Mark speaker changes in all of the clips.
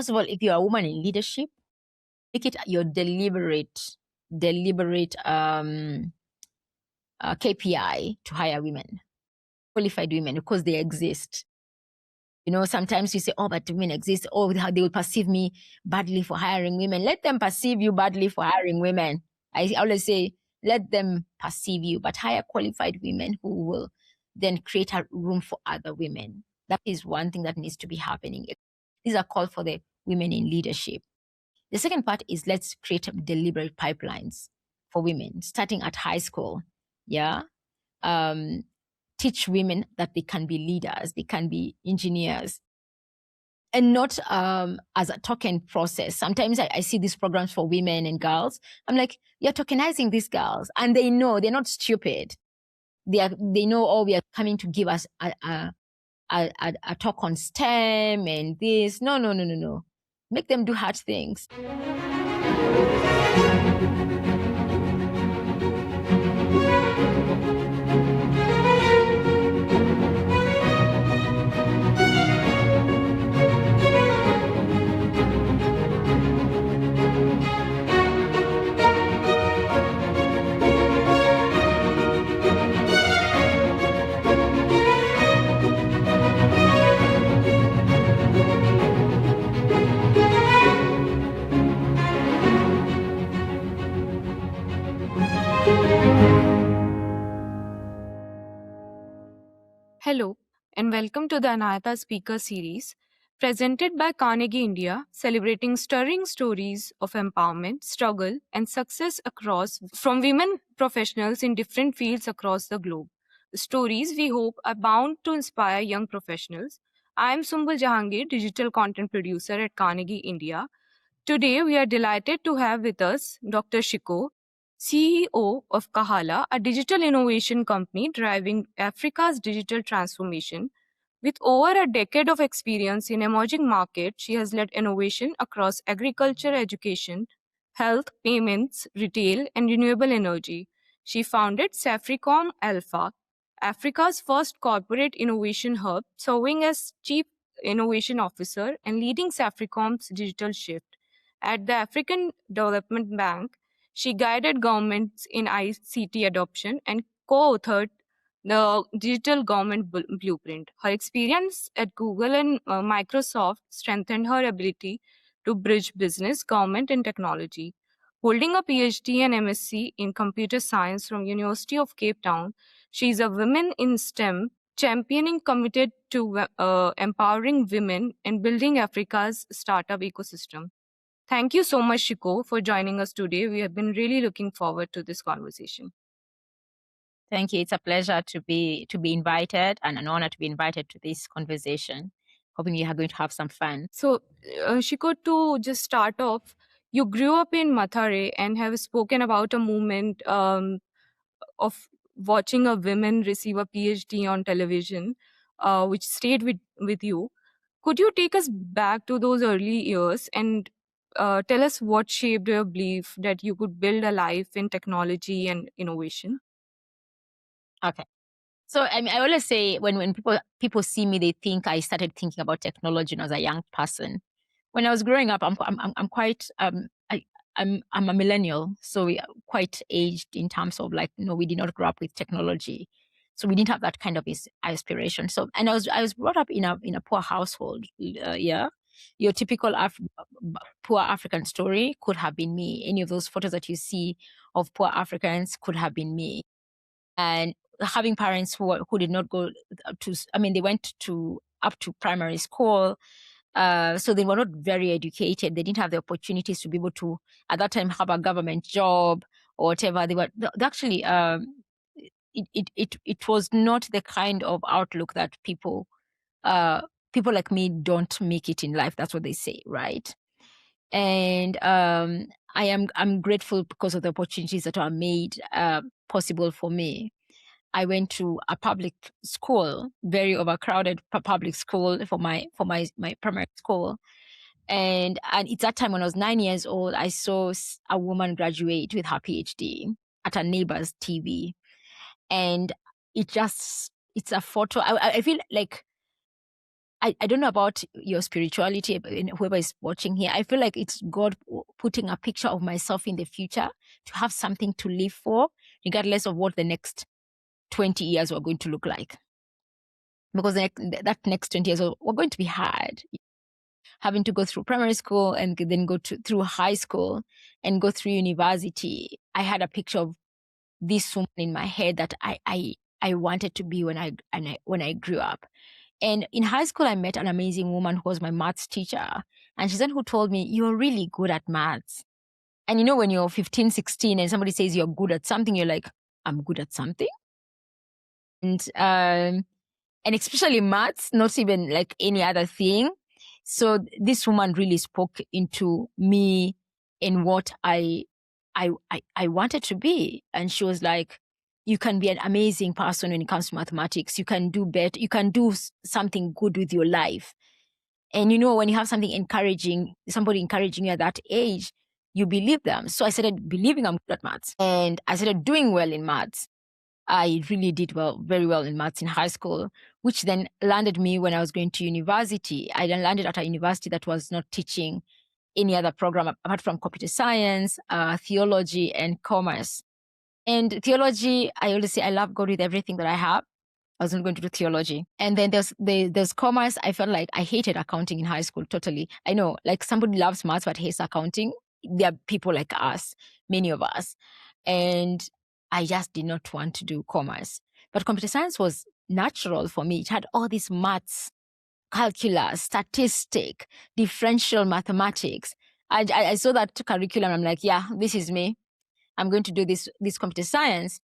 Speaker 1: First of all, if you're a woman in leadership, make it your deliberate KPI to hire women, qualified women, because they exist. Sometimes you say, oh, but women exist. Oh, they will perceive me badly for hiring women. Let them perceive you badly for hiring women. I always say, let them perceive you, but hire qualified women who will then create a room for other women. That is one thing that needs to be happening. These are called for the women in leadership. The second part is let's create deliberate pipelines for women, starting at high school. Yeah. Teach women that they can be leaders, they can be engineers, and not as a token process. Sometimes I see these programs for women and girls. I'm like, you're tokenizing these girls, and they know they're not stupid. They know, oh, we are coming to give us a talk on STEM and this. No. Make them do hard things.
Speaker 2: Hello, and welcome to the Anahita Speaker Series, presented by Carnegie India, celebrating stirring stories of empowerment, struggle, and success from women professionals in different fields across the globe. The stories we hope are bound to inspire young professionals. I am Sumbul Jahangeer, digital content producer at Carnegie India. Today, we are delighted to have with us Dr. Shikoh, CEO of Qhala, a digital innovation company driving Africa's digital transformation. With over a decade of experience in emerging markets, she has led innovation across agriculture, education, health, payments, retail, and renewable energy. She founded Safaricom Alpha, Africa's first corporate innovation hub, serving as Chief Innovation Officer and leading Safaricom's digital shift. At the African Development Bank, she guided governments in ICT adoption and co-authored the Digital Government Blueprint. Her experience at Google and Microsoft strengthened her ability to bridge business, government, and technology. Holding a PhD and MSc in computer science from University of Cape Town, she is a women in STEM championing committed to empowering women and building Africa's startup ecosystem. Thank you so much, Shikoh, for joining us today. We have been really looking forward to this conversation.
Speaker 1: Thank you. It's a pleasure to be invited and an honor to be invited to this conversation. Hoping you are going to have some fun.
Speaker 2: So, Shikoh, to just start off, you grew up in Mathare and have spoken about a movement of watching a woman receive a PhD on television, which stayed with you. Could you take us back to those early years and tell us what shaped your belief that you could build a life in technology and innovation?
Speaker 1: Okay. So I always say when people see me, they think I started thinking about technology when I was a young person. When I was growing up, I'm quite I'm a millennial, so we are quite aged in terms of we did not grow up with technology, so we didn't have that kind of aspiration. So and I was brought up in a poor household. Yeah, your typical poor African story could have been me. Any of those photos that you see of poor Africans could have been me. And having parents who did not go they went up to primary school, so they were not very educated. They didn't have the opportunities to be able to, at that time, have a government job or whatever. They actually, it was not the kind of outlook that people like me don't make it in life. That's what they say, right? And I'm grateful because of the opportunities that are made possible for me. I went to a public school, very overcrowded public school for my primary school. And it's that time when I was 9 years old, I saw a woman graduate with her PhD at a neighbor's TV. And it's a photo. I feel like I don't know about your spirituality, whoever is watching here. I feel like it's God putting a picture of myself in the future to have something to live for, regardless of what the next 20 years are going to look like. Because that next 20 years were going to be hard. Having to go through primary school and then go through high school and go through university. I had a picture of this woman in my head that I wanted to be when I grew up. And in high school, I met an amazing woman who was my maths teacher. And she's the one who told me, you're really good at maths. And you know, when you're 15, 16 and somebody says you're good at something, you're like, I'm good at something. And especially maths, not even like any other thing. So this woman really spoke into me in what I wanted to be. And she was like, you can be an amazing person when it comes to mathematics. You can do better. You can do something good with your life. And you know, when you have something encouraging, somebody encouraging you at that age, you believe them. So I started believing I'm good at maths. And I started doing well in maths. I really did very well in maths in high school, which then landed me when I was going to university. I then landed at a university that was not teaching any other program apart from computer science, theology, and commerce. And theology, I always say I love God with everything that I have. I wasn't going to do theology. And then there's commerce. I felt like I hated accounting in high school totally. I know, like somebody loves maths but hates accounting. There are people like us, many of us. And I just did not want to do commerce. But computer science was natural for me. It had all these maths, calculus, statistic, differential mathematics. I saw that curriculum. I'm like, yeah, this is me. I'm going to do this computer science.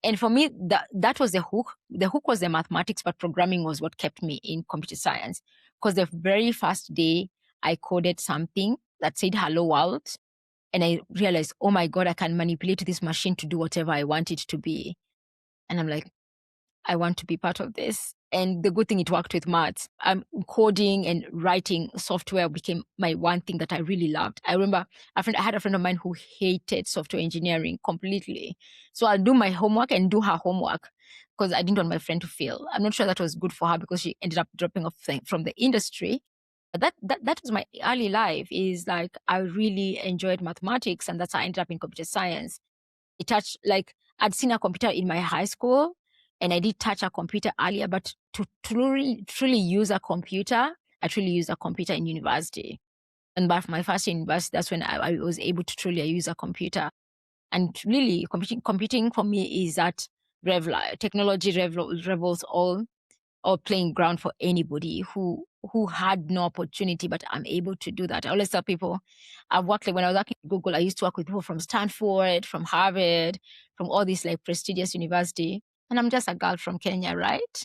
Speaker 1: And for me, that was the hook. The hook was the mathematics, but programming was what kept me in computer science. Because the very first day I coded something that said hello world, and I realized, oh my God, I can manipulate this machine to do whatever I want it to be. And I'm like, I want to be part of this. And the good thing, it worked with maths. Coding and writing software became my one thing that I really loved. I remember I had a friend of mine who hated software engineering completely. So I'll do my homework and do her homework because I didn't want my friend to fail. I'm not sure that was good for her because she ended up dropping off from the industry. But that was my early life. Is like I really enjoyed mathematics, and that's how I ended up in computer science. It touched, like, I'd seen a computer in my high school and I did touch a computer earlier, but to truly use a computer, I truly used a computer in university. And by my first year in university, that's when I was able to truly use a computer. And really, computing for me is that technology revolves all playing ground for anybody who had no opportunity, but I'm able to do that. I always tell people, when I was working at Google, I used to work with people from Stanford, from Harvard, from all these like prestigious university. And I'm just a girl from Kenya, right?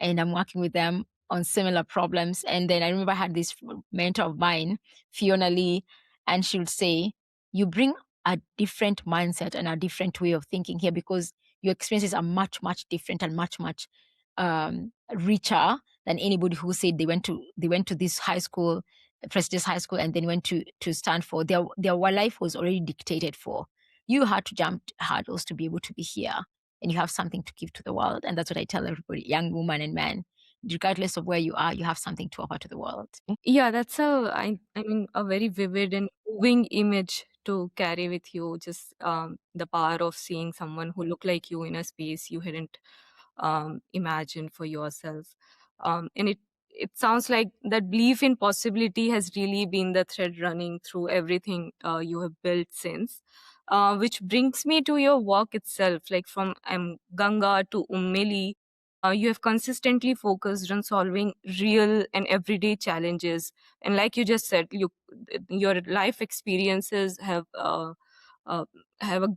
Speaker 1: And I'm working with them on similar problems. And then I remember I had this mentor of mine, Fiona Lee, and she would say, you bring a different mindset and a different way of thinking here because your experiences are much, much different and much, much richer than anybody who said they went to this high school, prestigious high school, and then went to Stanford. Their life was already dictated for. You had to jump hurdles to be able to be here, and you have something to give to the world. And that's what I tell everybody, young woman and man, regardless of where you are, you have something to offer to the world.
Speaker 2: Yeah, that's I mean, a very vivid and moving image to carry with you. Just the power of seeing someone who looked like you in a space you hadn't imagined for yourself. And it sounds like that belief in possibility has really been the thread running through everything you have built since. Which brings me to your work itself, like from Ganga to Ummeli, you have consistently focused on solving real and everyday challenges. And like you just said, your life experiences uh, have a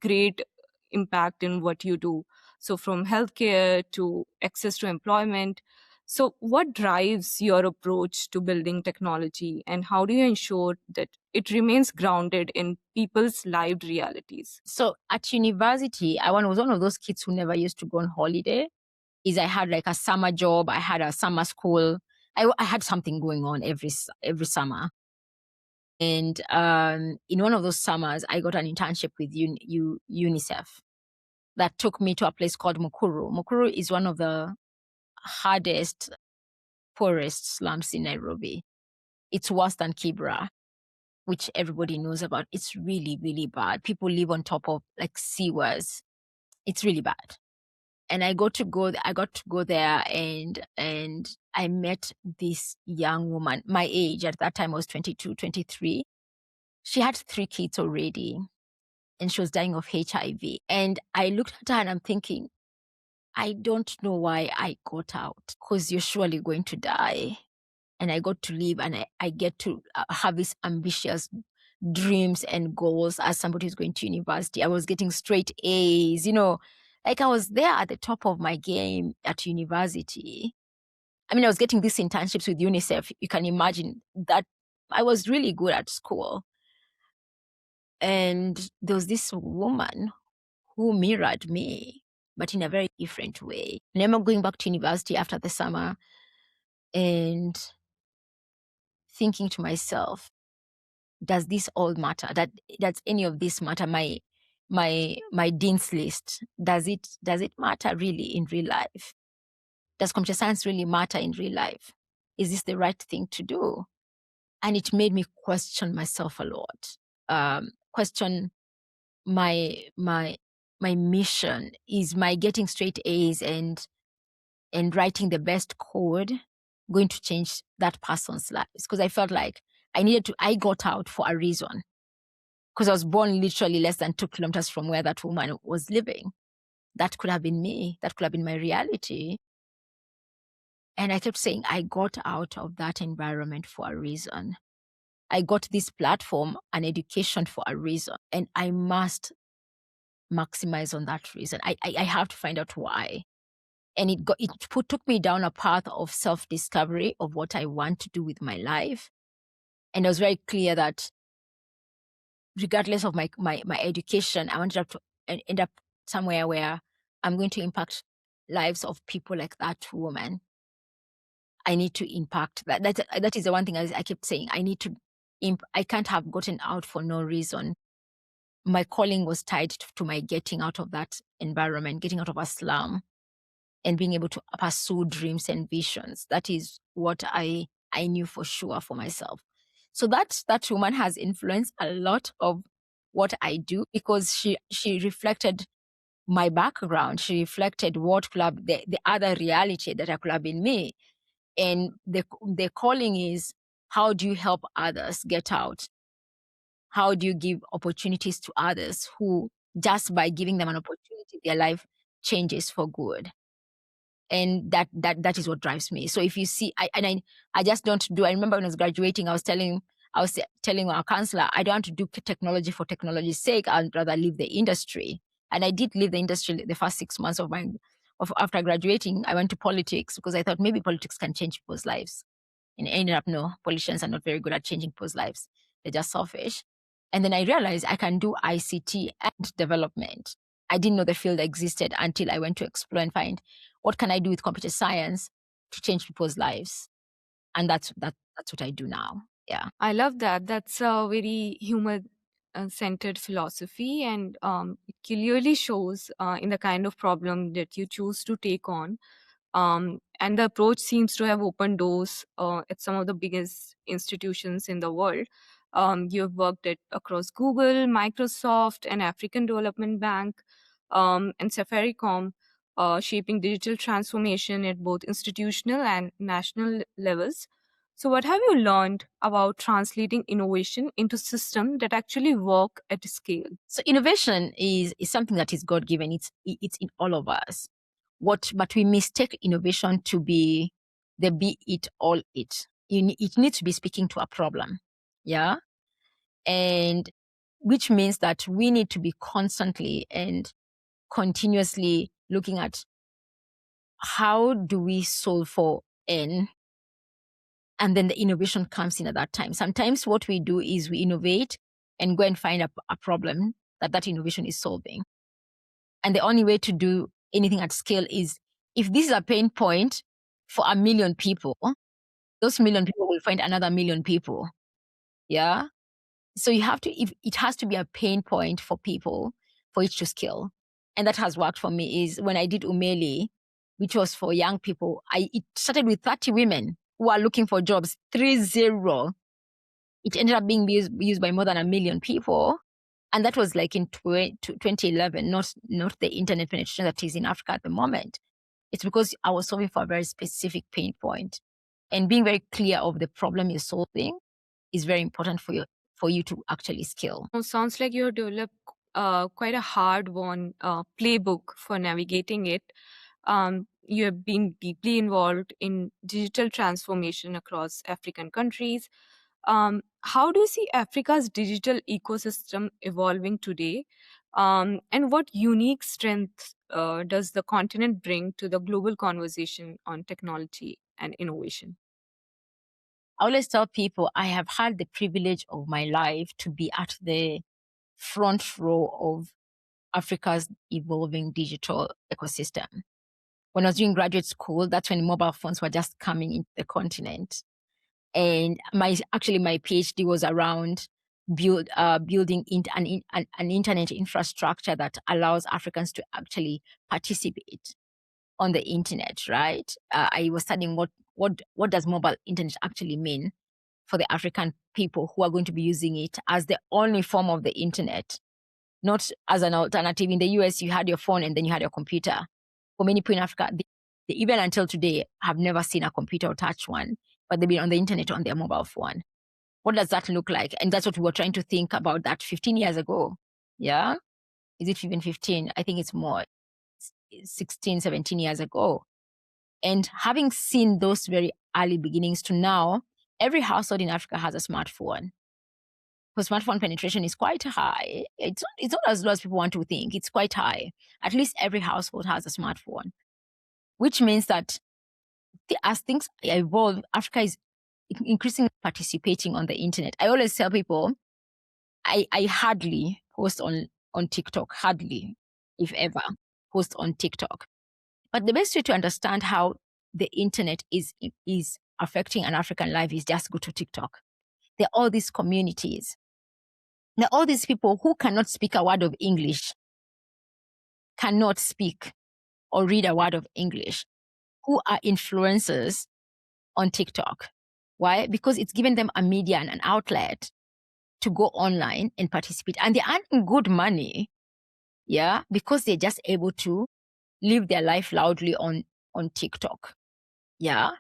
Speaker 2: great impact in what you do. So from healthcare to access to employment. So what drives your approach to building technology, and how do you ensure that it remains grounded in people's lived realities?
Speaker 1: So at university, I was one of those kids who never used to go on holiday. I had like a summer job, I had a summer school. I had something going on every summer. And in one of those summers, I got an internship with UNICEF that took me to a place called Mukuru. Mukuru is one of the hardest poorest slums in Nairobi. It's worse than Kibra, which everybody knows about. It's really, really bad. People live on top of like sewers. It's really bad. And I got to go there and I met this young woman, my age at that time I was 22, 23. She had 3 kids already and she was dying of HIV. And I looked at her and I'm thinking, I don't know why I got out, because you're surely going to die. And I got to live and I get to have these ambitious dreams and goals as somebody who's going to university. I was getting straight A's, like I was there at the top of my game at university. I mean, I was getting these internships with UNICEF. You can imagine that I was really good at school. And there was this woman who mirrored me, but in a very different way. And I remember going back to university after the summer and thinking to myself, does this all matter? Does any of this matter? My dean's list, does it matter really in real life? Does computer science really matter in real life? Is this the right thing to do? And it made me question myself a lot. Question my mission. Is my getting straight A's and writing the best code going to change that person's lives? Because I felt like I got out for a reason. Because I was born literally less than 2 kilometers from where that woman was living. That could have been me. That could have been my reality. And I kept saying, I got out of that environment for a reason. I got this platform and education for a reason. And I must maximize on that reason. I have to find out why. And it took me down a path of self-discovery of what I want to do with my life. And I was very clear that regardless of my education, I wanted to end up somewhere where I'm going to impact lives of people like that woman. I need to impact that. That is the one thing I kept saying. I can't have gotten out for no reason. My calling was tied to my getting out of that environment, getting out of a slum, and being able to pursue dreams and visions. That is what I knew for sure for myself. So that woman has influenced a lot of what I do, because she reflected my background. She reflected what could have the other reality that I could have been me. And the calling is, how do you help others get out? How do you give opportunities to others who, just by giving them an opportunity, their life changes for good? And that is what drives me. So if you see, I just don't do. I remember when I was graduating, I was telling our counselor, I don't want to do technology for technology's sake. I'd rather leave the industry. And I did leave the industry the first 6 months of after graduating. I went to politics because I thought maybe politics can change people's lives. And I ended up, no, politicians are not very good at changing people's lives. They're just selfish. And then I realized I can do ICT and development. I didn't know the field existed until I went to explore and find, what can I do with computer science to change people's lives? And that's what I do now. Yeah.
Speaker 2: I love that. That's a very human centered philosophy, and it clearly shows in the kind of problem that you choose to take on. And the approach seems to have opened doors at some of the biggest institutions in the world. You have worked at across Google, Microsoft, and African Development Bank, and Safaricom, shaping digital transformation at both institutional and national levels. So, what have you learned about translating innovation into systems that actually work at scale?
Speaker 1: So innovation is something that is God given. It's in all of us. But we mistake innovation to be the be it all it. It needs to be speaking to a problem. Yeah. And which means that we need to be constantly and continuously looking at, how do we solve for N? And then the innovation comes in at that time. Sometimes what we do is we innovate and go and find a problem that innovation is solving. And the only way to do anything at scale is, if this is a pain point for 1 million people, those 1 million people will find another 1 million people. Yeah. So it has to be a pain point for people for it to scale. And that has worked for me. Is when I did Umeli, which was for young people, it started with 30 women. who are looking for jobs. 30. It ended up being used by more than 1 million people. And that was like in 2011, not the internet penetration that is in Africa at the moment. It's because I was solving for a very specific pain point. And being very clear of the problem you're solving is very important for you to actually scale.
Speaker 2: Sounds like you have developed quite a hard-won playbook for navigating it. You have been deeply involved in digital transformation across African countries. How do you see Africa's digital ecosystem evolving today? And what unique strengths does the continent bring to the global conversation on technology and innovation?
Speaker 1: I always tell people I have had the privilege of my life to be at the front row of Africa's evolving digital ecosystem. When I was doing graduate school, that's when mobile phones were just coming into the continent. And my PhD was around building an internet infrastructure that allows Africans to actually participate on the internet, right? I was studying what does mobile internet actually mean for the African people who are going to be using it as the only form of the internet, not as an alternative. In the US, you had your phone and then you had your computer. For many people in Africa, they even until today have never seen a computer or touch one, but they've been on the internet on their mobile phone. What does that look like? And that's what we were trying to think about that 15 years ago. Yeah? Is it even 15? I think it's more 16, 17 years ago. And having seen those very early beginnings to now, every household in Africa has a smartphone. Because smartphone penetration is quite high. It's not as low as people want to think. It's quite high. At least every household has a smartphone, which means that as things evolve, Africa is increasingly participating on the internet. I always tell people, I hardly post on TikTok, hardly, if ever, post on TikTok. But the best way to understand how the internet is affecting an African life is just go to TikTok. There are all these communities. There are all these people who cannot speak a word of English, cannot speak or read a word of English, who are influencers on TikTok. Why? Because it's given them a media and an outlet to go online and participate. And they're earning good money, yeah, because they're just able to live their life loudly on TikTok. Yeah.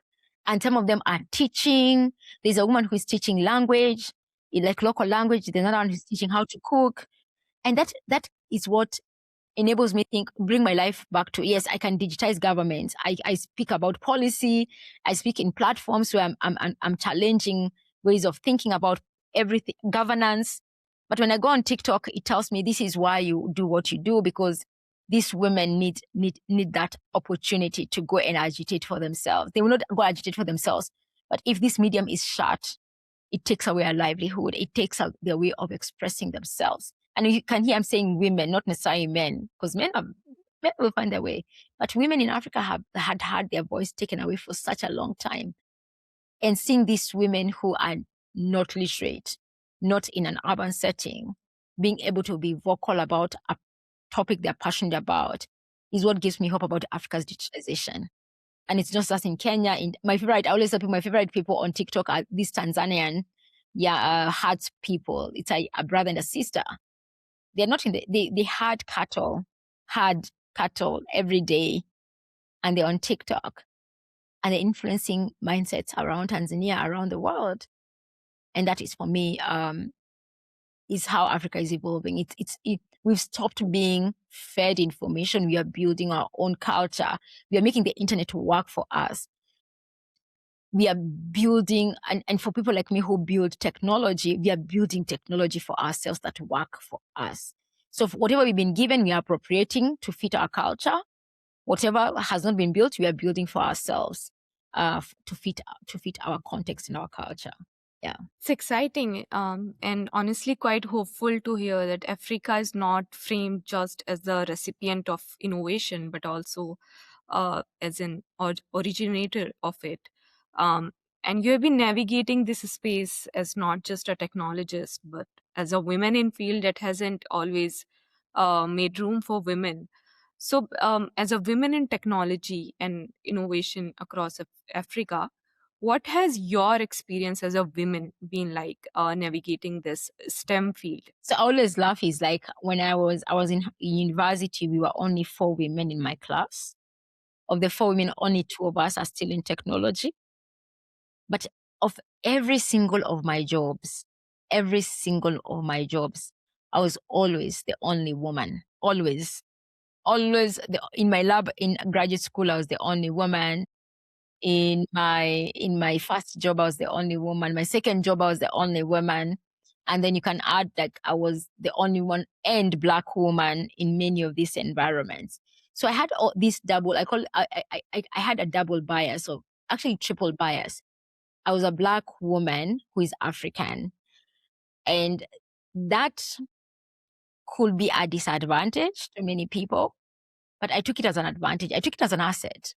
Speaker 1: And some of them are teaching. There's a woman who is teaching language, like local language. There's another one who's teaching how to cook. And that is what enables me to think, bring my life back to, yes, I can digitize government. I speak about policy. I speak in platforms where I'm challenging ways of thinking about everything, governance. But when I go on TikTok, it tells me this is why you do what you do, because these women need that opportunity to go and agitate for themselves. They will not go agitate for themselves. But if this medium is shut, it takes away a livelihood. It takes out their way of expressing themselves. And you can hear I'm saying women, not necessarily men, because men will find their way. But women in Africa had their voice taken away for such a long time. And seeing these women who are not literate, not in an urban setting, being able to be vocal about a topic they're passionate about is what gives me hope about Africa's digitalization. And it's not just in Kenya. I always tell people my favorite people on TikTok are these Tanzanian, herds people. It's a brother and a sister. They're not they herd cattle every day, and they're on TikTok, and they're influencing mindsets around Tanzania, around the world. And that is, for me, is how Africa is evolving. We've stopped being fed information. We are building our own culture. We are making the internet work for us. We are building, and for people like me who build technology, we are building technology for ourselves that work for us. So whatever we've been given, we are appropriating to fit our culture. Whatever has not been built, we are building for ourselves to fit our context and our culture. Yeah.
Speaker 2: It's exciting and honestly quite hopeful to hear that Africa is not framed just as the recipient of innovation, but also as an originator of it. Um, and you have been navigating this space as not just a technologist, but as a woman in field that hasn't always made room for women. So, as a woman in technology and innovation across Africa, What has your experience as a woman been like navigating this STEM field?
Speaker 1: So I always laugh is like when I was in university, we were only 4 women in my class. Of the 4 women, only 2 of us are still in technology. But of every single of my jobs, I was always the only woman. Always. In my lab in graduate school, I was the only woman. In my first job, I was the only woman. My second job, I was the only woman. And then you can add like I was the only one and black woman in many of these environments. So I had all this double. I had a double bias, or actually triple bias. I was a black woman who is African, and that could be a disadvantage to many people. But I took it as an advantage. I took it as an asset.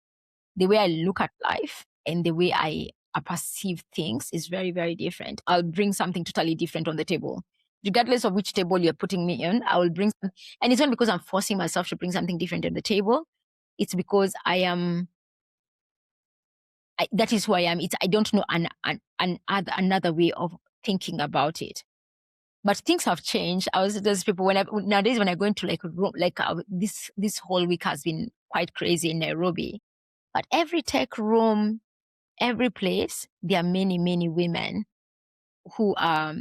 Speaker 1: The way I look at life and the way I perceive things is very, very different. I'll bring something totally different on the table. Regardless of which table you're putting me on, I will bring and it's not because I'm forcing myself to bring something different on the table. It's because that is who I am. I don't know another way of thinking about it. But things have changed. There's people nowadays when I go into like a room, like this whole week has been quite crazy in Nairobi. But every tech room, every place, there are many, many women who are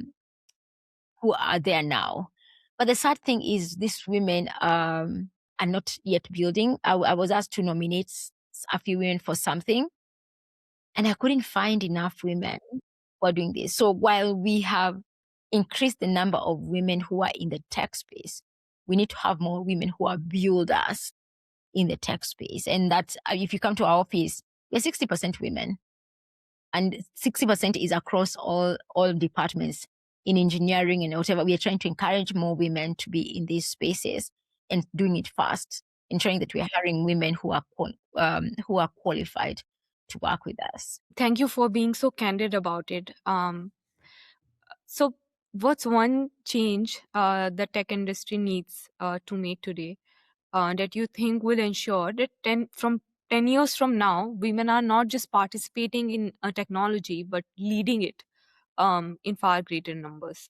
Speaker 1: there now. But the sad thing is, these women are not yet building. I was asked to nominate a few women for something, and I couldn't find enough women who are doing this. So while we have increased the number of women who are in the tech space, we need to have more women who are builders in the tech space. And that's, if you come to our office, we're 60% women. And 60% is across all departments in engineering and whatever. We are trying to encourage more women to be in these spaces and doing it fast, ensuring that we are hiring women who are qualified to work with us.
Speaker 2: Thank you for being so candid about it. So, what's one change the tech industry needs to make today that you think will ensure that 10 years from now, women are not just participating in technology, but leading it in far greater numbers?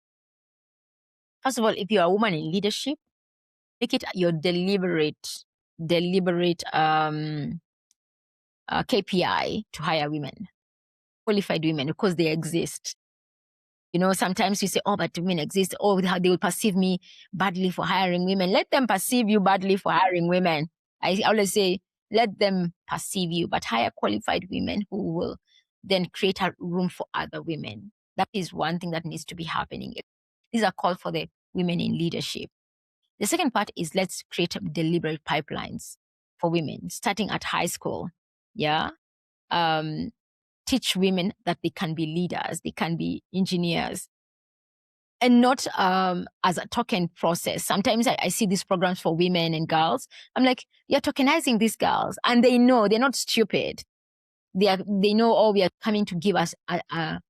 Speaker 1: First of all, if you're a woman in leadership, make it your deliberate KPI to hire women, qualified women, because they exist. Sometimes you say, oh, but women exist. Oh, they will perceive me badly for hiring women. Let them perceive you badly for hiring women. I always say, let them perceive you, but hire qualified women who will then create a room for other women. That is one thing that needs to be happening. These are called for the women in leadership. The second part is let's create deliberate pipelines for women, starting at high school. Yeah. Teach women that they can be leaders, they can be engineers, and not as a token process. Sometimes I see these programs for women and girls. I'm like, you're tokenizing these girls, and they know they're not stupid. They know, oh, we are coming to give us a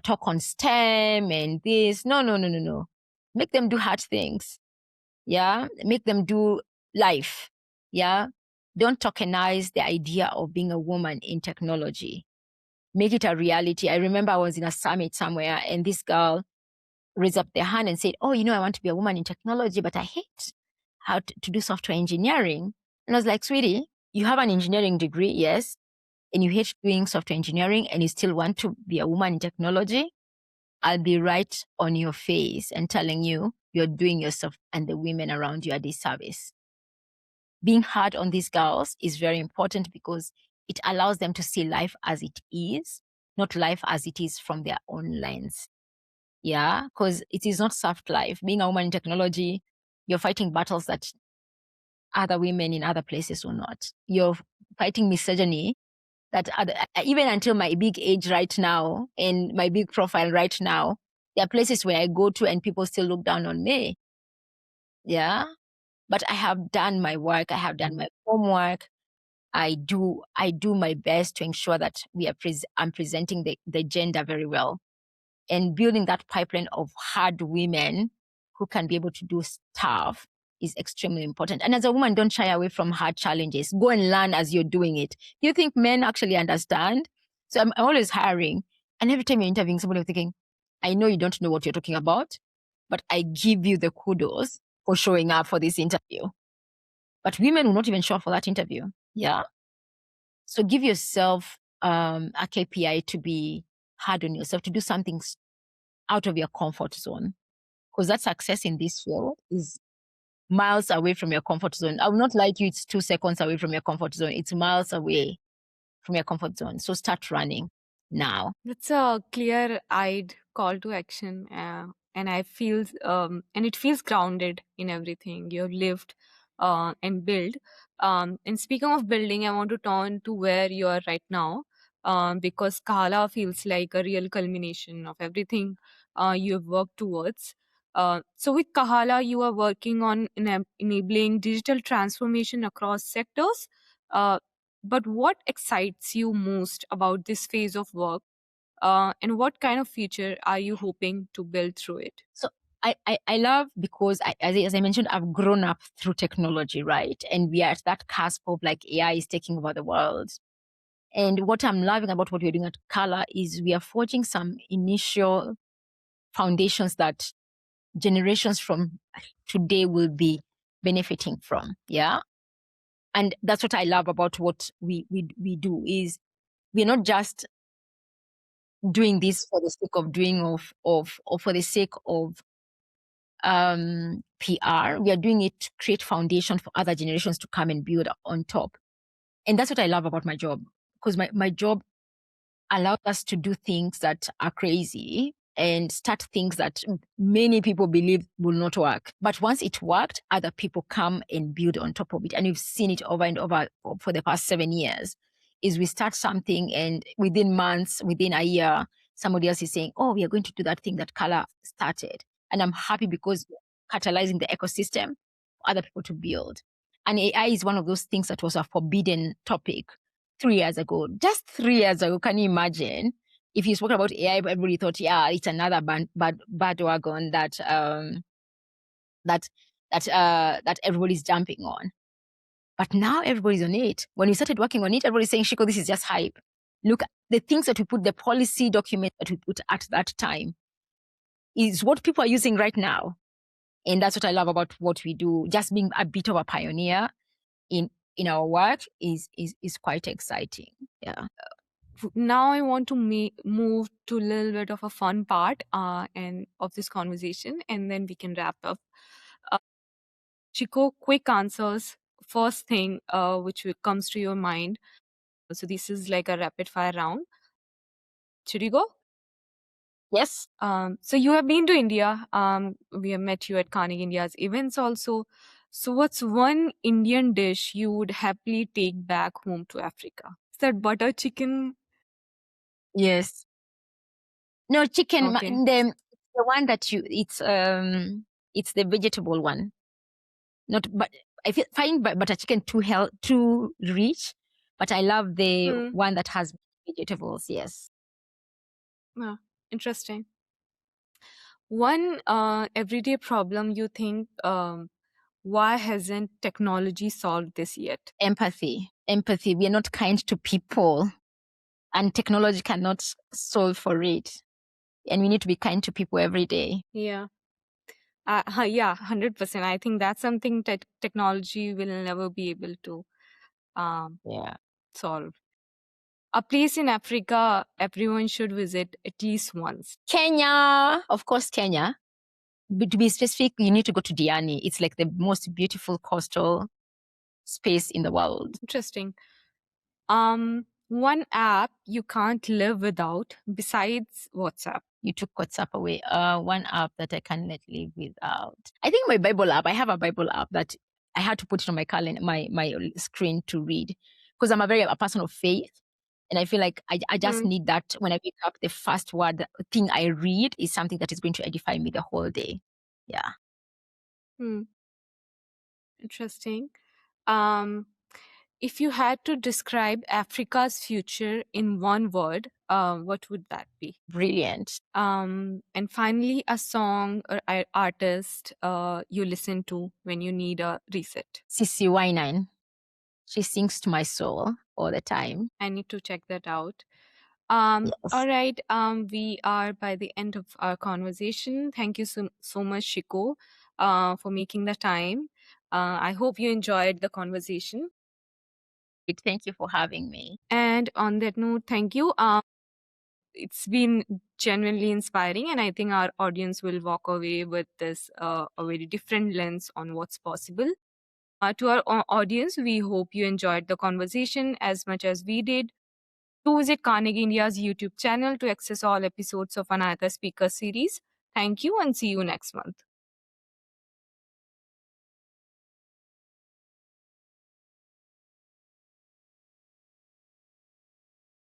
Speaker 1: talk on STEM and this. No. Make them do hard things. Yeah, make them do life. Yeah, don't tokenize the idea of being a woman in technology. Make it a reality. I remember I was in a summit somewhere and this girl raised up their hand and said, oh, I want to be a woman in technology, but I hate how to do software engineering. And I was like, sweetie, you have an engineering degree, yes, and you hate doing software engineering and you still want to be a woman in technology? I'll be right on your face and telling you you're doing yourself and the women around you a disservice. Being hard on these girls is very important because it allows them to see life as it is, not life as it is from their own lens. Yeah, because it is not soft life. Being a woman in technology, you're fighting battles that other women in other places will not. You're fighting misogyny that even until my big age right now and my big profile right now, there are places where I go to and people still look down on me. Yeah. But I have done my work. I have done my homework. I do my best to ensure that I'm presenting the gender very well and building that pipeline of hard women who can be able to do stuff is extremely important. And as a woman, don't shy away from hard challenges. Go and learn as you're doing it. Do you think men actually understand So I'm always hiring. And every time you're interviewing somebody, I'm thinking, I know you don't know what you're talking about, but I give you the kudos for showing up for this interview. But women will not even show up for that interview. Yeah. So give yourself a KPI to be hard on yourself, to do something out of your comfort zone. Because that success in this field is miles away from your comfort zone. I will not lie to you, it's 2 seconds away from your comfort zone. It's miles away from your comfort zone. So start running now.
Speaker 2: That's a clear-eyed call to action, and it feels grounded in everything you've lived and built. And speaking of building, I want to turn to where you are right now, because Qhala feels like a real culmination of everything you've worked towards. So with Kahala, you are working on enabling digital transformation across sectors. Uh, but what excites you most about this phase of work? And what kind of future are you hoping to build through it?
Speaker 1: So I love because as I mentioned, I've grown up through technology, right? And we are at that cusp of like AI is taking over the world. And what I'm loving about what we're doing at Qhala is we are forging some initial foundations that generations from today will be benefiting from. Yeah. And that's what I love about what we do is we're not just doing this for the sake of doing or for the sake of PR. We are doing it to create foundation for other generations to come and build on top. And that's what I love about my job, because my job allows us to do things that are crazy and start things that many people believe will not work. But once it worked, other people come and build on top of it. And we've seen it over and over for the past 7 years. Is we start something and within months, within a year, somebody else is saying, oh, we are going to do that thing that Qhala started. And I'm happy because we're catalyzing the ecosystem for other people to build. And AI is one of those things that was a forbidden topic 3 years ago. Just 3 years ago, can you imagine? If you spoke about AI, everybody thought, yeah, it's another bad wagon that everybody's jumping on. But now everybody's on it. When we started working on it, everybody's saying, Shikoh, this is just hype. Look, the things that we put, the policy document that we put at that time is what people are using right now. And that's what I love about what we do. Just being a bit of a pioneer in our work is quite exciting. Yeah.
Speaker 2: Now I want to move to a little bit of a fun part and of this conversation, and then we can wrap up. Uh, Chico, quick answers. First thing comes to your mind. So this is like a rapid fire round. Should you go?
Speaker 1: Yes.
Speaker 2: So you have been to India. We have met you at Carnegie India's events also. So what's one Indian dish you would happily take back home to Africa? Is that butter chicken?
Speaker 1: Yes. No, chicken.
Speaker 2: Okay.
Speaker 1: The one that it's the vegetable one. Not, but I find butter chicken too rich. But I love the one that has vegetables. Yes.
Speaker 2: Yeah, interesting. One everyday problem you think, why hasn't technology solved this yet?
Speaker 1: Empathy. We are not kind to people, and technology cannot solve for it. And we need to be kind to people every day.
Speaker 2: Yeah. Yeah, 100%. I think that's something that technology will never be able to
Speaker 1: Yeah.
Speaker 2: solve. A place in Africa everyone should visit at least once.
Speaker 1: Kenya, of course, Kenya. But to be specific, you need to go to Diani. It's like the most beautiful coastal space in the world.
Speaker 2: Interesting. One app you can't live without besides WhatsApp.
Speaker 1: You took WhatsApp away. One app that I cannot live without. I think my Bible app. I have a Bible app that I had to put it on my calendar, my screen to read, because I'm a person of faith, and I feel like I just need that when I wake up. The first thing I read is something that is going to edify me the whole day. Yeah.
Speaker 2: Interesting. If you had to describe Africa's future in one word, what would that be?
Speaker 1: Brilliant.
Speaker 2: And finally, a song or artist you listen to when you need a reset.
Speaker 1: Sissy Wynine. She sings to my soul all the time.
Speaker 2: I need to check that out.
Speaker 1: Yes.
Speaker 2: All right. We are by the end of our conversation. Thank you so much, Shikoh, for making the time. I hope you enjoyed the conversation.
Speaker 1: Thank you for having me.
Speaker 2: And on that note, thank you. It's been genuinely inspiring, and I think our audience will walk away with this a very different lens on what's possible. To our audience, we hope you enjoyed the conversation as much as we did. Do visit Carnegie India's YouTube channel to access all episodes of Anahita Speaker Series. Thank you and see you next month.